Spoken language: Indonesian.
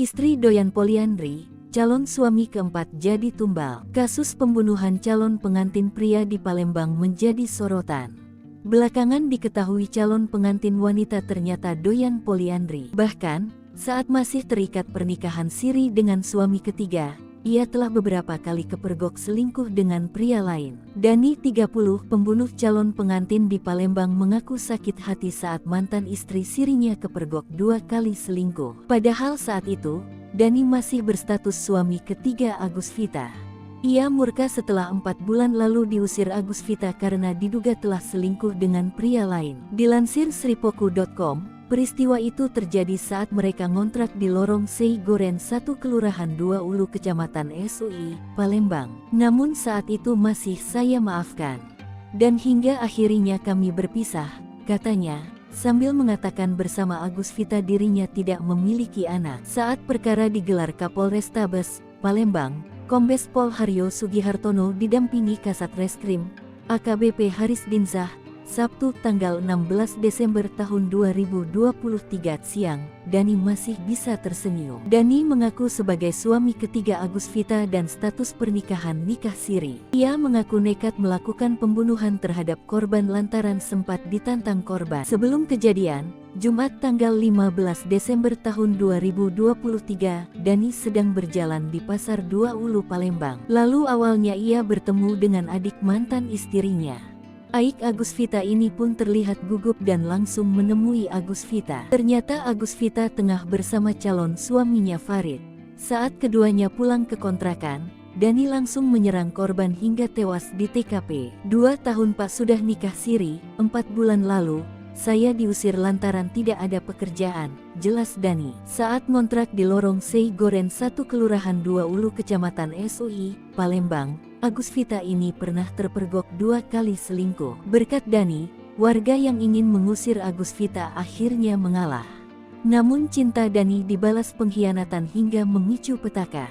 Istri doyan poliandri, calon suami keempat jadi tumbal. Kasus pembunuhan calon pengantin pria di Palembang menjadi sorotan. Belakangan diketahui calon pengantin wanita ternyata doyan poliandri. Bahkan, saat masih terikat pernikahan siri dengan suami ketiga, ia telah beberapa kali kepergok selingkuh dengan pria lain. Dani 30, pembunuh calon pengantin di Palembang mengaku sakit hati saat mantan istri sirinya kepergok 2 kali selingkuh. Padahal saat itu, Dani masih berstatus suami ketiga Agus Vita. Ia murka setelah 4 bulan lalu diusir Agus Vita karena diduga telah selingkuh dengan pria lain. Dilansir sripoku.com, peristiwa itu terjadi saat mereka ngontrak di lorong Sei Goren 1 Kelurahan 2 Ulu Kecamatan SUI, Palembang. Namun saat itu masih saya maafkan. Dan hingga akhirnya kami berpisah, katanya, sambil mengatakan bersama Agus Vita dirinya tidak memiliki anak. Saat perkara digelar Kapolrestabes Palembang, Kombes Pol Haryo Sugihartono didampingi Kasat Reskrim AKBP Haris Dinzah, Sabtu tanggal 16 Desember tahun 2023 siang, Dani masih bisa tersenyum. Dani mengaku sebagai suami ketiga Agus Vita dan status pernikahan nikah siri. Ia mengaku nekat melakukan pembunuhan terhadap korban lantaran sempat ditantang korban. Sebelum kejadian, Jumat tanggal 15 Desember tahun 2023, Dani sedang berjalan di Pasar 2 Ulu Palembang. Lalu awalnya ia bertemu dengan adik mantan istrinya. Aik Agus Vita ini pun terlihat gugup dan langsung menemui Agus Vita. Ternyata Agus Vita tengah bersama calon suaminya Farid. Saat keduanya pulang ke kontrakan, Dani langsung menyerang korban hingga tewas di TKP. 2 tahun Pak sudah nikah siri, 4 bulan lalu, saya diusir lantaran tidak ada pekerjaan, jelas Dani. Saat ngontrak di lorong Sei Goren 1 Kelurahan 2 Ulu Kecamatan SUI, Palembang, Agus Vita ini pernah terpergok 2 kali selingkuh. Berkat Dani, warga yang ingin mengusir Agus Vita akhirnya mengalah. Namun cinta Dani dibalas pengkhianatan hingga memicu petaka.